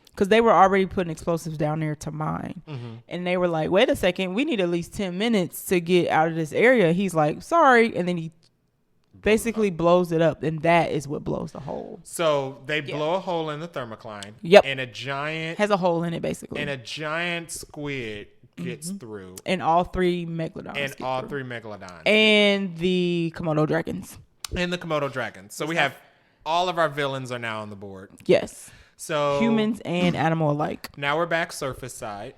Because they were already putting explosives down there to mine. Mm-hmm. And they were like, wait a second, we need at least 10 minutes to get out of this area. He's like, sorry. And then he basically blows it up. And that is what blows the hole. So they blow a hole in the thermocline. Yep. And a giant... has a hole in it, basically. And a giant squid gets through. And all three megalodons. And the Komodo dragons. So we have... all of our villains are now on the board. Yes. So humans and animal alike. Now we're back surface side.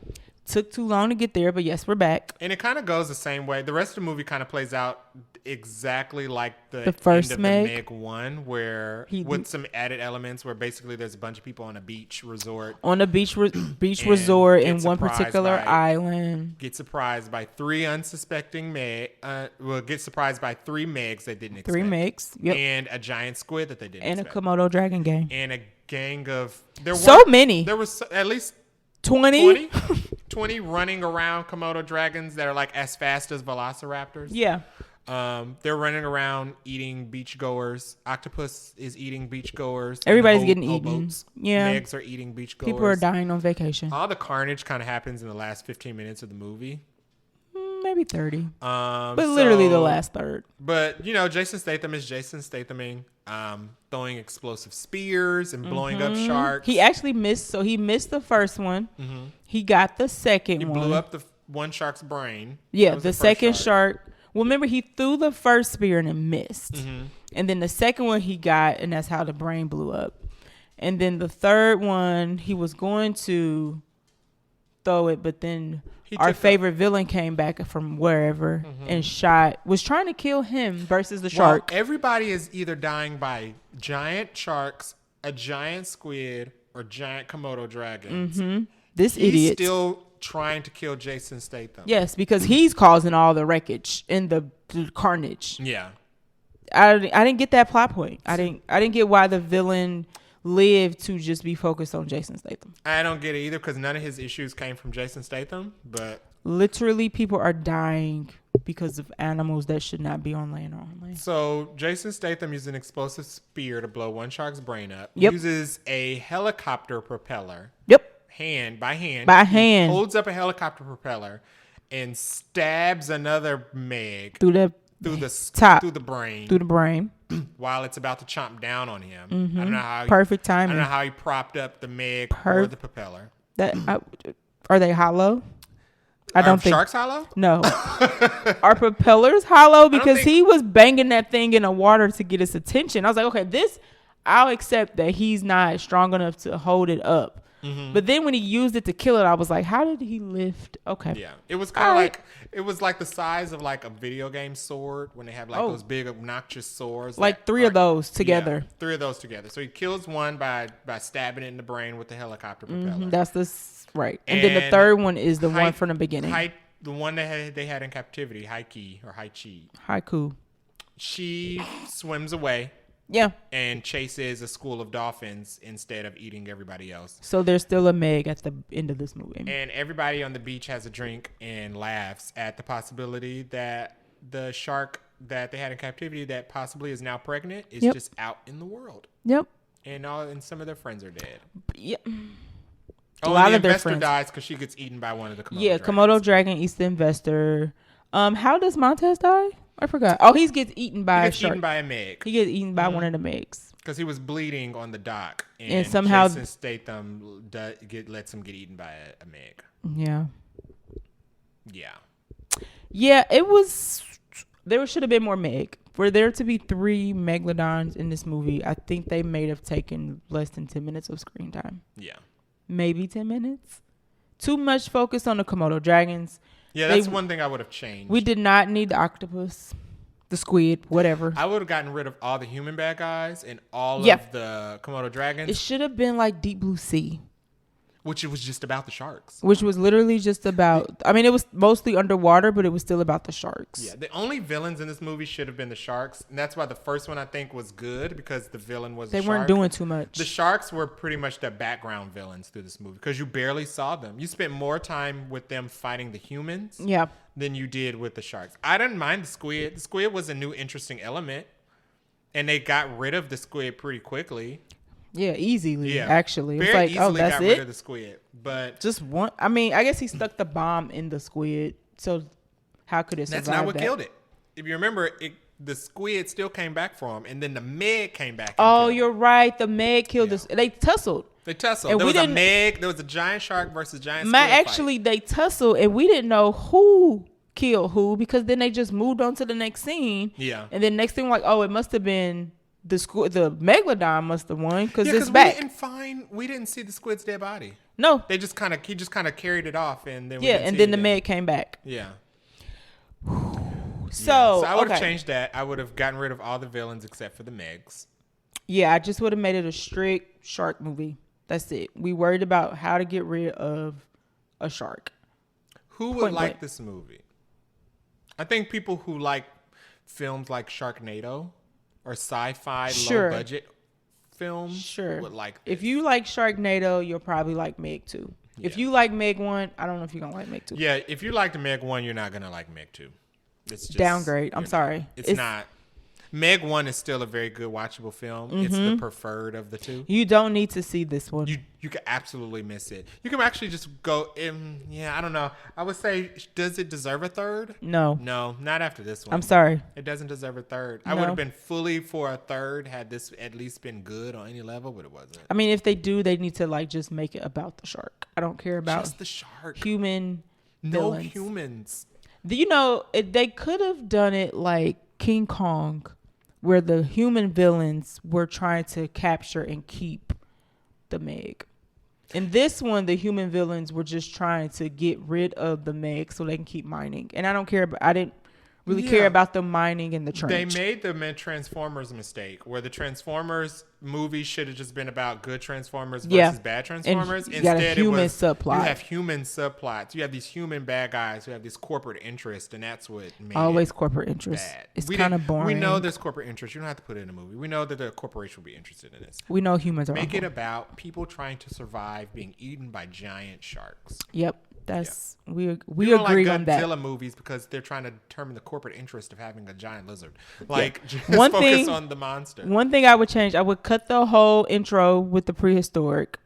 Took too long to get there, but yes, we're back. And it kind of goes the same way. The rest of the movie kind of plays out exactly like the first end of Meg. the Meg 1, where with some added elements where basically there's a bunch of people on a beach resort. On a beach resort in one particular island. Get surprised by three unsuspecting get surprised by three Megs they didn't expect. Three Megs, yep. And a giant squid that they didn't expect. And a Komodo dragon gang. And a gang of... many. There was at least 20 running around Komodo dragons that are like as fast as velociraptors. Yeah. They're running around eating beachgoers. Octopus is eating beachgoers. Everybody's getting eaten. Yeah. Megs are eating beachgoers. People are dying on vacation. All the carnage kind of happens in the last 15 minutes of the movie. Maybe 30. But literally the last third. But, Jason Statham is Jason Stathaming, throwing explosive spears and blowing up sharks. He actually missed. So he missed the first one. Mm-hmm. He got the second one. He blew up the one shark's brain. Yeah, the second shark. Well, remember, he threw the first spear and it missed. Mm-hmm. And then the second one he got, and that's how the brain blew up. And then the third one, he was going to throw it, but then... our favorite villain came back from wherever and was trying to kill him versus the shark. Everybody is either dying by giant sharks, a giant squid, or giant Komodo dragons. Mm-hmm. He's idiot still trying to kill Jason Statham. Yes, because he's causing all the wreckage and the carnage. Yeah, I didn't get that plot point. I didn't get why the villain lived to just be focused on Jason Statham. I don't get it either because none of his issues came from Jason Statham. But literally, people are dying because of animals that should not be on land or on land. So Jason Statham uses an explosive spear to blow one shark's brain up. Yep. Uses a helicopter propeller. Yep. By hand. He holds up a helicopter propeller and stabs another Meg through the brain. While it's about to chomp down on him. Mm-hmm. I don't know how. Perfect timing. I don't know how he propped up the Meg or the propeller. Are they hollow? I don't think sharks hollow. No, are propellers hollow? Because he was banging that thing in the water to get his attention. I was like, okay, I'll accept that he's not strong enough to hold it up. Mm-hmm. But then when he used it to kill it, I was like, how did he lift? Okay. Yeah. It was kind of it was like the size of like a video game sword when they have like those big obnoxious swords. Like three of those together. Yeah, 3 of those together. So he kills one by stabbing it in the brain with the helicopter propeller. Mm-hmm. That's right. And then the third one is the one from the beginning. The one that they had in captivity, Haiku. She swims away. Yeah. And chases a school of dolphins instead of eating everybody else. So there's still a Meg at the end of this movie. And everybody on the beach has a drink and laughs at the possibility that the shark that they had in captivity that possibly is now pregnant is just out in the world. Yep. And some of their friends are dead. Yep. A lot of their friends dies because she gets eaten by one of the Komodo dragons. Komodo dragon eats the investor. How does Montez die? I forgot. Oh, he gets eaten by a shark. Eaten by a Meg. He gets eaten by one of the Megs. Because he was bleeding on the dock. And somehow Jason Statham lets him get eaten by a Meg. Yeah. Yeah. Yeah, it was... There should have been more Meg. For there to be 3 megalodons in this movie, I think they may have taken less than 10 minutes of screen time. Yeah. Maybe 10 minutes. Too much focus on the Komodo dragons. Yeah, that's one thing I would have changed. We did not need the octopus, the squid, whatever. I would have gotten rid of all the human bad guys and all of the Komodo dragons. It should have been like Deep Blue Sea. Which it was just about the sharks. Which was literally just about, I mean, it was mostly underwater, but it was still about the sharks. Yeah, the only villains in this movie should have been the sharks. And that's why the first one, I think, was good, because the villain was a shark. They weren't doing too much. The sharks were pretty much the background villains through this movie, because you barely saw them. You spent more time with them fighting the humans than you did with the sharks. I didn't mind the squid. The squid was a new, interesting element. And they got rid of the squid pretty quickly. Yeah, easily, actually. It's Very like, oh, that's got it? rid of the squid. But just one. I mean, I guess he stuck the bomb in the squid. So how could it survive? That's not what killed it. If you remember, the squid still came back for him. And then the Meg came back. Oh, you're right. The Meg killed the. They tussled. And there was a Meg. There was a giant shark versus giant squid Actually, they tussled. And we didn't know who killed who, because then they just moved on to the next scene. Yeah. And then next thing, like, oh, it must have been the megalodon must have won, because it's back. We didn't see the squid's dead body. No. He just kind of carried it off, and then the Meg came back. Yeah. So I would have changed that. I would have gotten rid of all the villains except for the Megs. Yeah, I just would have made it a strict shark movie. That's it. We worried about how to get rid of a shark. Who would like this movie? I think people who like films like Sharknado or sci-fi low budget films would like this. If you like Sharknado, you'll probably like Meg 2. Yeah. If you like Meg 1, I don't know if you're going to like Meg 2. Yeah, if you like the Meg 1, you're not going to like Meg 2. It's just downgrade. I'm sorry. It's not. Meg 1 is still a very good watchable film. Mm-hmm. It's the preferred of the two. You don't need to see this one. You can absolutely miss it. You can actually just go in. Yeah, I don't know. I would say, does it deserve a third? No, not after this one. I'm sorry. It doesn't deserve a third. No. I would have been fully for a third had this at least been good on any level, but it wasn't. I mean, if they do, they need to like just make it about the shark. I don't care about just the shark. Human villains. No humans. You know, they could have done it like King Kong, where the human villains were trying to capture and keep the Meg. In this one, the human villains were just trying to get rid of the Meg so they can keep mining. And I don't care, I didn't really care about the mining in the trench. They made the Transformers mistake, where the Transformers movie should have just been about good Transformers versus bad Transformers. And instead, you have human subplots. You have these human bad guys who have this corporate interest, and that's what made always corporate interest. Bad. It's kind of boring. We know there's corporate interest. You don't have to put it in a movie. We know that the corporation will be interested in this. We know humans are Make it about people trying to survive being eaten by giant sharks. Yep. We agree on that. Godzilla movies because they're trying to determine the corporate interest of having a giant lizard. Just focus on the monster. One thing I would change, I would cut the whole intro with the prehistoric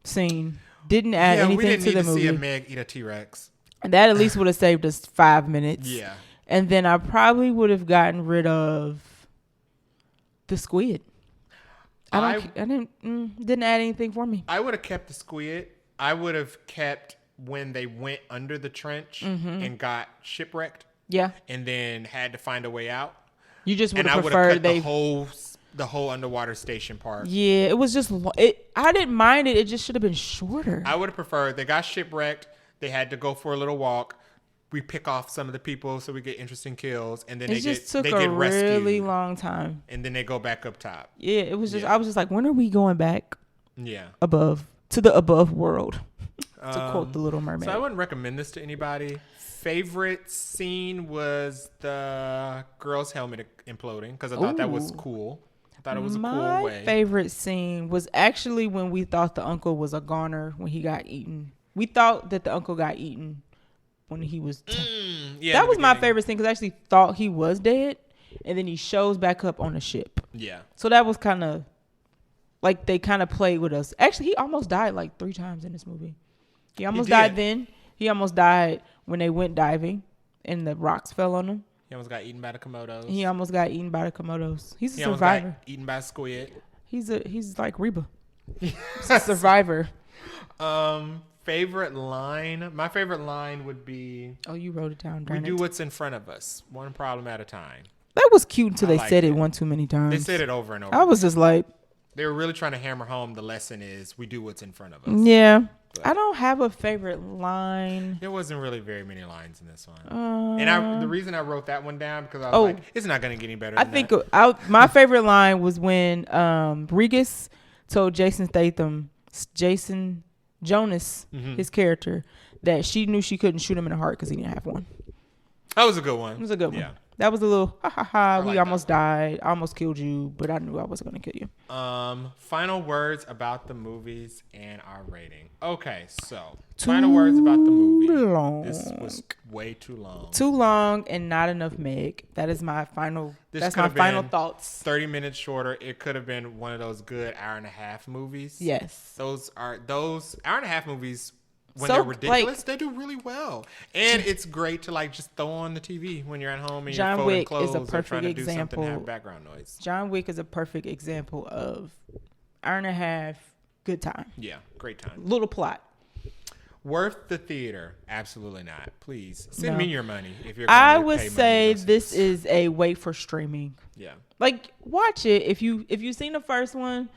scene. Didn't add anything to the movie. We didn't need to see a Meg eat a T-Rex. And that at least would have saved us 5 minutes. Yeah. And then I probably would have gotten rid of the squid. Didn't add anything for me. I would have kept the squid. I would have kept when they went under the trench and got shipwrecked. Yeah. And then had to find a way out. You just would have preferred the whole underwater station part. Yeah, it was just I didn't mind it. It just should have been shorter. I would have preferred they got shipwrecked. They had to go for a little walk. We pick off some of the people so we get interesting kills, and then they get rescued. Really long time. And then they go back up top. Yeah, it was just I was just like, when are we going back? Yeah. Above to the above world. To quote The Little Mermaid. So I wouldn't recommend this to anybody. Favorite scene was the girl's helmet imploding because I thought that was cool. I thought it was a cool way. My favorite scene was actually when we thought the uncle was a goner when he got eaten. We thought that the uncle got eaten when he was... that was my favorite scene because I actually thought he was dead. And then he shows back up on the ship. Yeah. So that was kind of... Like, they kind of played with us. Actually, he almost died like 3 times in this movie. He almost died then. He almost died when they went diving and the rocks fell on him. He almost got eaten by the Komodos. He almost got eaten by the Komodos. He's a survivor. Almost got eaten by a squid. He's like Reba. He's a survivor. Favorite line? My favorite line would be... Oh, you wrote it down. We do what's in front of us. One problem at a time. That was cute until they said it one too many times. They said it over and over. I was just like... They were really trying to hammer home the lesson is we do what's in front of us. Yeah. But I don't have a favorite line. There wasn't really very many lines in this one. And the reason I wrote that one down because I was like, it's not going to get any better than that. My favorite line was when Regis told Jason Jonas, his character, that she knew she couldn't shoot him in the heart because he didn't have one. That was a good one. It was a good one. That was a little ha ha ha. We like almost died. I almost killed you, but I knew I wasn't gonna kill you. Final words about the movies and our rating. Okay, so final words about the movie. Long. This was way too long. Too long and not enough Meg. That is my final. That's my final thoughts. 30 minutes shorter. It could have been one of those good hour and a half movies. Yes. Those hour and a half movies. When they're ridiculous, they do really well. And it's great to like just throw on the TV when you're at home and you're folding clothes or trying to do something to have background noise. John Wick is a perfect example of hour and a half, good time. Yeah, great time. Little plot. Worth the theater? Absolutely not. Please send me your money if you're. I would say this is a wait for streaming. Yeah. Like watch it if you've seen the first one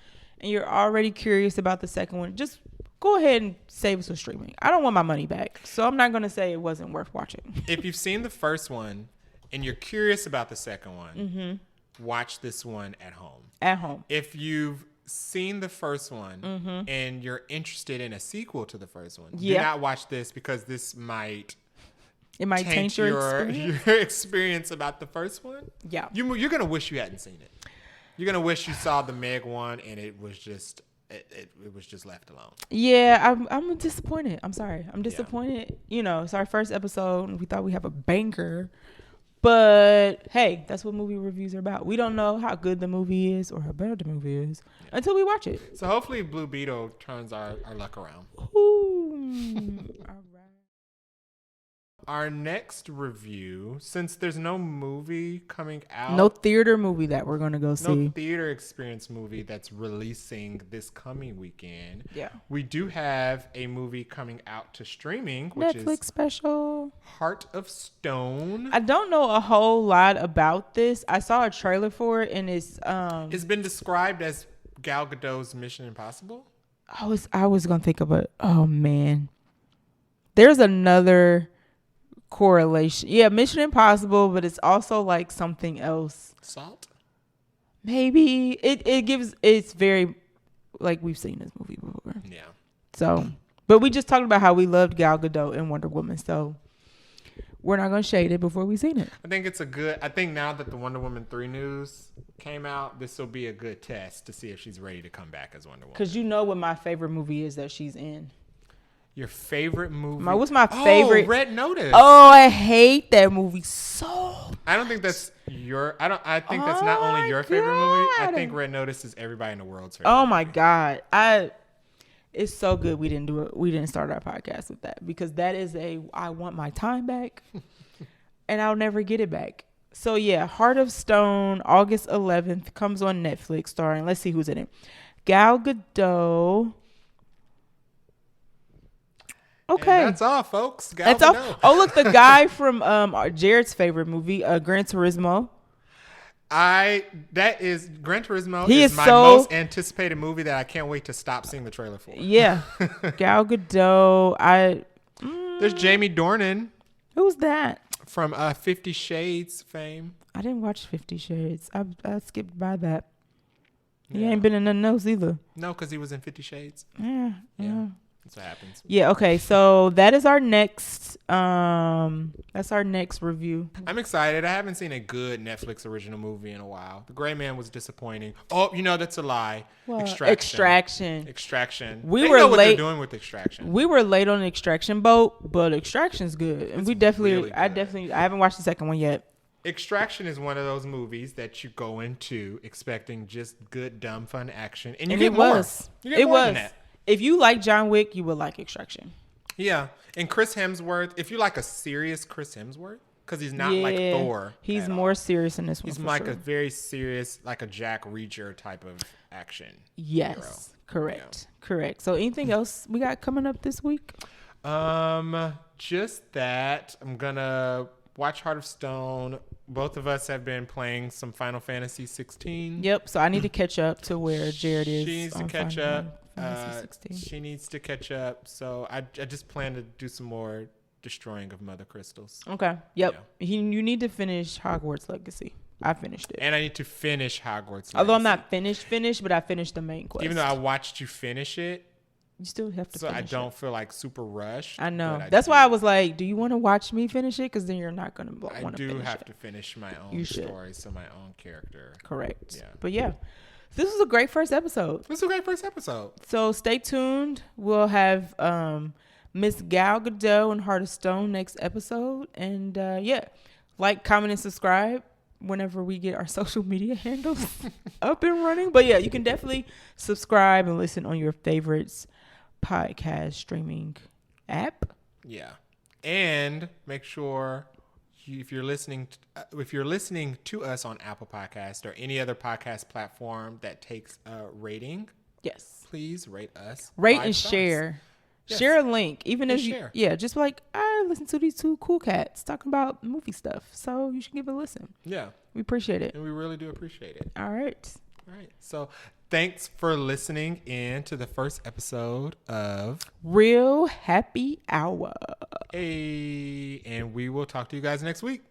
and you're already curious about the second one. Just go ahead and save us some streaming. I don't want my money back, so I'm not going to say it wasn't worth watching. If you've seen the first one and you're curious about the second one, watch this one at home. At home. If you've seen the first one and you're interested in a sequel to the first one, do not watch this because this might taint your experience about the first one. Yeah. You're going to wish you hadn't seen it. You're going to wish you saw the Meg one and it was just... It was just left alone. Yeah, I'm disappointed. I'm sorry. I'm disappointed. Yeah. It's our first episode and we thought we have a banker. But hey, that's what movie reviews are about. We don't know how good the movie is or how bad the movie is until we watch it. So hopefully Blue Beetle turns our luck around. Ooh. All right. Our next review, since there's no movie coming out. No theater movie that we're going to go see. No theater experience movie that's releasing this coming weekend. Yeah. We do have a movie coming out to streaming, Netflix which is special. Heart of Stone. I don't know a whole lot about this. I saw a trailer for it and it's been described as Gal Gadot's Mission Impossible. I was going to think about it. Oh man. There's another correlation. Yeah, Mission Impossible, but it's also like something else. Salt? Maybe. It's very like we've seen this movie before. Yeah. So, but we just talked about how we loved Gal Gadot and Wonder Woman, so we're not going to shade it before we've seen it. I think now that the Wonder Woman 3 news came out, this will be a good test to see if she's ready to come back as Wonder Woman. Because you know what my favorite movie is that she's in. Your favorite movie? What's my favorite? Red Notice. Oh, I hate that movie so. I don't think that's I think that's not only your favorite movie. I think Red Notice is everybody in the world's favorite. Oh my God. It's so good we didn't start our podcast with that because that is I want my time back and I'll never get it back. So yeah, Heart of Stone, August 11th, comes on Netflix starring, let's see who's in it. Gal Gadot. Okay. And that's all, folks. That's all. Oh, look, the guy from Jared's favorite movie, Gran Turismo. That is Gran Turismo is my most anticipated movie that I can't wait to stop seeing the trailer for. Yeah. Gal Gadot. There's Jamie Dornan. Who's that? From 50 Shades fame. I didn't watch 50 Shades. I skipped by that. He ain't been in nothing else either. No, because he was in 50 Shades. Yeah. That's what happens. Yeah, okay. So that is our next review. I'm excited. I haven't seen a good Netflix original movie in a while. The Gray Man was disappointing. Oh, that's a lie. What? Extraction. We were know what they're doing with Extraction. We were late on the Extraction boat, but Extraction's good. And it's really I haven't watched the second one yet. Extraction is one of those movies that you go into expecting just good, dumb, fun action. And you get more. Was. You get more than that. If you like John Wick, you would like Extraction. Yeah. And Chris Hemsworth, if you like a serious Chris Hemsworth, because he's not like Thor. He's more serious in this one. He's like a very serious, like a Jack Reacher type of action. Yes. Hero. Correct. Yeah. Correct. So anything else we got coming up this week? Just that. I'm going to watch Heart of Stone. Both of us have been playing some Final Fantasy 16. Yep. So I need to catch up to where Jared is. She needs to catch up. She needs to catch up. So I just plan to do some more destroying of Mother Crystals. Okay. Yep. Yeah. You need to finish Hogwarts Legacy. I finished it. And I need to finish Hogwarts Legacy. Although I'm not finished, but I finished the main quest. Even though I watched you finish it, You still have to so finish I don't feel like super rushed. I know. but That's why I was like, do you want to watch me finish it? Because then you're not going to want to finish it. I do have to finish my own story, so my own character. Correct. Yeah. But yeah, this was a great first episode. This is a great first episode. So stay tuned. We'll have Miss Gal Gadot and Heart of Stone next episode. And yeah, like, comment, and subscribe whenever we get our social media handles up and running. But yeah, you can definitely subscribe and listen on your favorites podcast streaming app. Yeah. And make sure if you're listening to us on Apple Podcast or any other podcast platform that takes a rating, yes, please rate us. Rate and share. Yes. Share a link, even if you, just like, I listen to these two cool cats talking about movie stuff, so you should give it a listen. Yeah, we appreciate it, and we really do appreciate it. All right. So thanks for listening in to the first episode of Real Happy Hour. Hey, and we will talk to you guys next week.